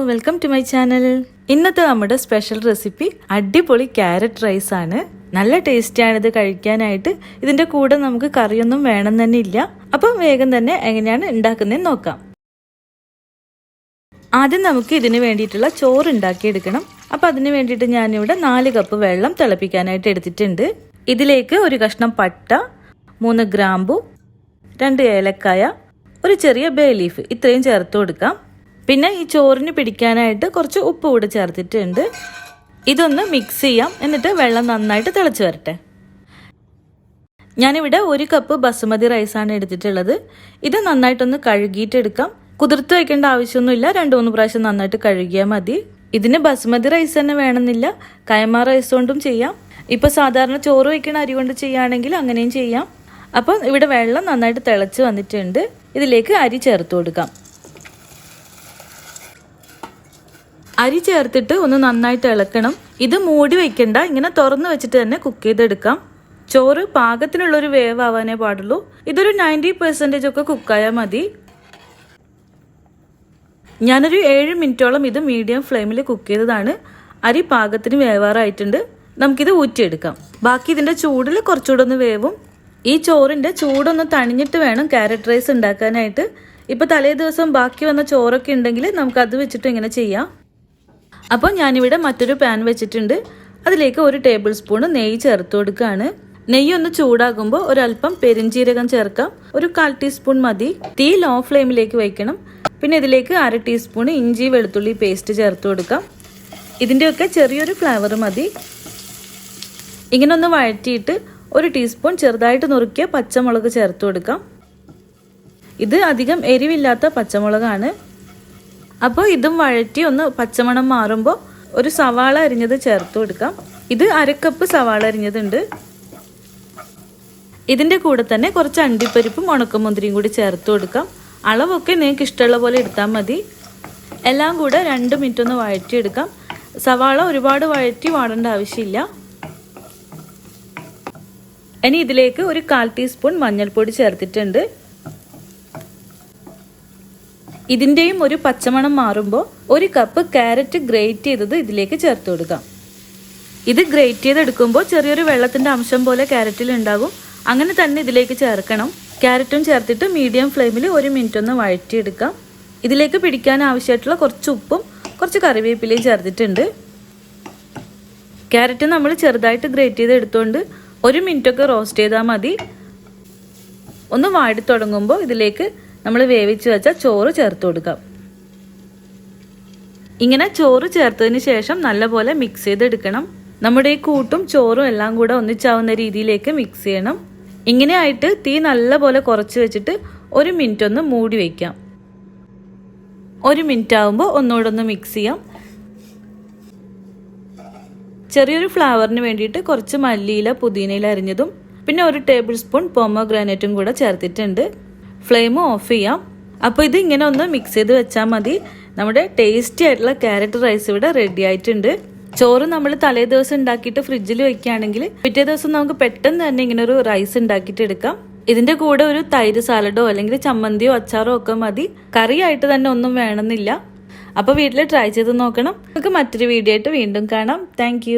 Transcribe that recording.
Welcome to my channel. ഇന്നത്തെ നമ്മുടെ special recipe അടിപൊളി ക്യാരറ്റ് റൈസ് ആണ്. നല്ല ടേസ്റ്റിയാണ് ഇത് കഴിക്കാനായിട്ട്. ഇതിൻ്റെ കൂടെ നമുക്ക് കറിയൊന്നും വേണം തന്നെ ഇല്ല. അപ്പം വേഗം തന്നെ എങ്ങനെയാണ് ഉണ്ടാക്കുന്നതെന്ന് നോക്കാം. ആദ്യം നമുക്ക് ഇതിന് വേണ്ടിയിട്ടുള്ള ചോറ് ഉണ്ടാക്കിയെടുക്കണം. അപ്പം അതിന് വേണ്ടിയിട്ട് ഞാനിവിടെ 4 കപ്പ് വെള്ളം തിളപ്പിക്കാനായിട്ട് എടുത്തിട്ടുണ്ട്. ഇതിലേക്ക് ഒരു കഷ്ണം പട്ട, 3 ഗ്രാമ്പു, 2 ഏലക്കായ, ഒരു ചെറിയ ബേ ലീഫ് ഇത്രയും ചേർത്ത് കൊടുക്കാം. പിന്നെ ഈ ചോറിന് പിടിക്കാനായിട്ട് കുറച്ച് ഉപ്പ് കൂടെ ചേർത്തിട്ടുണ്ട്. ഇതൊന്ന് മിക്സ് ചെയ്യാം. എന്നിട്ട് വെള്ളം നന്നായിട്ട് തിളച്ച് വരട്ടെ. ഞാനിവിടെ 1 കപ്പ് ബസുമതി റൈസാണ് എടുത്തിട്ടുള്ളത്. ഇത് നന്നായിട്ടൊന്ന് കഴുകിയിട്ടെടുക്കാം. കുതിർത്ത് വയ്ക്കേണ്ട ആവശ്യമൊന്നുമില്ല. 2-3 പ്രാവശ്യം നന്നായിട്ട് കഴുകിയാൽ മതി. ഇതിന് ബസുമതി റൈസ് തന്നെ വേണമെന്നില്ല, കൈമ റൈസ് കൊണ്ടും ചെയ്യാം. ഇപ്പോൾ സാധാരണ ചോറ് വയ്ക്കുന്ന അരി കൊണ്ട് ചെയ്യുകയാണെങ്കിൽ അങ്ങനെയും ചെയ്യാം. അപ്പോൾ ഇവിടെ വെള്ളം നന്നായിട്ട് തിളച്ച് വന്നിട്ടുണ്ട്. ഇതിലേക്ക് അരി ചേർത്ത് കൊടുക്കാം. അരി ചേർത്തിട്ട് ഒന്ന് നന്നായിട്ട് ഇളക്കണം. ഇത് മൂടി വയ്ക്കണ്ട, ഇങ്ങനെ തുറന്ന് വെച്ചിട്ട് തന്നെ കുക്ക് ചെയ്തെടുക്കാം. ചോറ് പാകത്തിനുള്ളൊരു വേവ് ആവാനേ പാടുള്ളൂ. ഇതൊരു 90% ഒക്കെ കുക്കായാൽ മതി. ഞാനൊരു 7 മിനിറ്റോളം ഇത് മീഡിയം ഫ്ലെയിമിൽ കുക്ക് ചെയ്തതാണ്. അരി പാകത്തിന് വേവാറായിട്ടുണ്ട്. നമുക്കിത് ഊറ്റിയെടുക്കാം. ബാക്കി ഇതിൻ്റെ ചൂടിൽ കുറച്ചുകൂടെ ഒന്ന് വേവും. ഈ ചോറിൻ്റെ ചൂടൊന്ന് തണിഞ്ഞിട്ട് വേണം ക്യാരറ്റ് റൈസ് ഉണ്ടാക്കാനായിട്ട്. ഇപ്പോൾ തലേ ദിവസം ബാക്കി വന്ന ചോറൊക്കെ ഉണ്ടെങ്കിൽ നമുക്കത് വെച്ചിട്ട് ഇങ്ങനെ ചെയ്യാം. അപ്പോൾ ഞാനിവിടെ മറ്റൊരു പാൻ വെച്ചിട്ടുണ്ട്. അതിലേക്ക് 1 ടേബിൾ സ്പൂൺ നെയ്യ് ചേർത്ത് കൊടുക്കുകയാണ്. നെയ്യ് ഒന്ന് ചൂടാകുമ്പോൾ ഒരല്പം പെരിഞ്ചീരകം ചേർക്കാം. ഒരു 1/4 ടീസ്പൂൺ മതി. തീ ലോ ഫ്ലെയിമിലേക്ക് വയ്ക്കണം. പിന്നെ ഇതിലേക്ക് 1/2 ടീസ്പൂൺ ഇഞ്ചി വെളുത്തുള്ളി പേസ്റ്റ് ചേർത്ത് കൊടുക്കാം. ഇതിൻ്റെയൊക്കെ ചെറിയൊരു ഫ്ലേവർ മതി. ഇങ്ങനെ ഒന്ന് വഴറ്റിയിട്ട് 1 ടീസ്പൂൺ ചെറുതായിട്ട് നുറുക്കിയ പച്ചമുളക് ചേർത്ത് കൊടുക്കാം. ഇത് അധികം എരിവില്ലാത്ത പച്ചമുളകാണ്. അപ്പോൾ ഇതും വഴറ്റി ഒന്ന് പച്ചമണം മാറുമ്പോൾ ഒരു സവാള അരിഞ്ഞത് ചേർത്ത് കൊടുക്കാം. ഇത് 1/2 കപ്പ് സവാള അരിഞ്ഞതുണ്ട്. ഇതിൻ്റെ കൂടെ തന്നെ കുറച്ച് അണ്ടിപ്പരിപ്പും ഉണക്കമുന്തിരിയും കൂടി ചേർത്ത് കൊടുക്കാം. അളവൊക്കെ നിങ്ങൾക്ക് ഇഷ്ടമുള്ള പോലെ എടുത്താൽ മതി. എല്ലാം കൂടെ 2 മിനിറ്റ് ഒന്ന് വഴറ്റിയെടുക്കാം. സവാള ഒരുപാട് വഴറ്റി വാടേണ്ട ആവശ്യമില്ല. ഇനി ഇതിലേക്ക് ഒരു 1/4 ടീസ്പൂൺ മഞ്ഞൾപ്പൊടി ചേർത്തിട്ടുണ്ട്. ഇതിൻ്റെയും ഒരു പച്ചമണം മാറുമ്പോൾ 1 കപ്പ് ക്യാരറ്റ് ഗ്രേറ്റ് ചെയ്തത് ഇതിലേക്ക് ചേർത്ത് കൊടുക്കാം. ഇത് ഗ്രേറ്റ് ചെയ്തെടുക്കുമ്പോൾ ചെറിയൊരു വെള്ളത്തിൻ്റെ അംശം പോലെ ക്യാരറ്റിൽ ഉണ്ടാകും. അങ്ങനെ തന്നെ ഇതിലേക്ക് ചേർക്കണം. ക്യാരറ്റും ചേർത്തിട്ട് മീഡിയം ഫ്ലെയിമിൽ 1 മിനിറ്റ് ഒന്ന് വഴറ്റിയെടുക്കാം. ഇതിലേക്ക് പിടിക്കാൻ ആവശ്യമായിട്ടുള്ള കുറച്ച് ഉപ്പും കുറച്ച് കറിവേപ്പിലയും ചേർത്തിട്ടുണ്ട്. ക്യാരറ്റ് നമ്മൾ ചെറുതായിട്ട് ഗ്രേറ്റ് ചെയ്ത് എടുത്തുകൊണ്ട് 1 മിനിറ്റൊക്കെ റോസ്റ്റ് ചെയ്താൽ മതി. ഒന്ന് വാടി തുടങ്ങുമ്പോൾ ഇതിലേക്ക് നമ്മൾ വേവിച്ച് വെച്ച ചോറ് ചേർത്ത് കൊടുക്കാം. ഇങ്ങനെ ചോറ് ചേർത്തതിന് ശേഷം നല്ലപോലെ മിക്സ് ചെയ്തെടുക്കണം. നമ്മുടെ ഈ കൂട്ടും ചോറും എല്ലാം കൂടെ ഒന്നിച്ചാവുന്ന രീതിയിലേക്ക് മിക്സ് ചെയ്യണം. ഇങ്ങനെ ആയിട്ട് തീ നല്ലപോലെ കുറച്ച് വെച്ചിട്ട് 1 മിനിറ്റ് ഒന്ന് മൂടി വയ്ക്കാം. 1 മിനിറ്റ് ആകുമ്പോൾ ഒന്നുകൂടെ ഒന്ന് മിക്സ് ചെയ്യാം. ചെറിയൊരു ഫ്ലേവറിന് വേണ്ടിയിട്ട് കുറച്ച് മല്ലിയില പുതിനയില അരിഞ്ഞതും പിന്നെ 1 ടേബിൾ സ്പൂൺ പോമോഗ്രാനൈറ്റും കൂടെ ചേർത്തിട്ടുണ്ട്. ഫ്ലെയിം ഓഫ് ചെയ്യാം. അപ്പോൾ ഇത് ഇങ്ങനെ ഒന്ന് മിക്സ് ചെയ്ത് വെച്ചാൽ മതി. നമ്മുടെ ടേസ്റ്റി ആയിട്ടുള്ള ക്യാരറ്റ് റൈസ് ഇവിടെ റെഡി ആയിട്ടുണ്ട്. ചോറ് നമ്മൾ തലേ ദിവസം ഉണ്ടാക്കിയിട്ട് ഫ്രിഡ്ജിൽ വെക്കുകയാണെങ്കിൽ പിറ്റേ ദിവസം നമുക്ക് പെട്ടെന്ന് തന്നെ ഇങ്ങനെ ഒരു റൈസ് ഉണ്ടാക്കിയിട്ട് എടുക്കാം. ഇതിൻ്റെ കൂടെ ഒരു തൈര് സാലഡോ അല്ലെങ്കിൽ ചമ്മന്തിയോ അച്ചാറോ ഒക്കെ മതി. കറിയായിട്ട് തന്നെ ഒന്നും വേണമെന്നില്ല. അപ്പോൾ വീട്ടിൽ ട്രൈ ചെയ്ത് നോക്കണം. നമുക്ക് മറ്റൊരു വീഡിയോ ആയിട്ട് വീണ്ടും കാണാം. താങ്ക്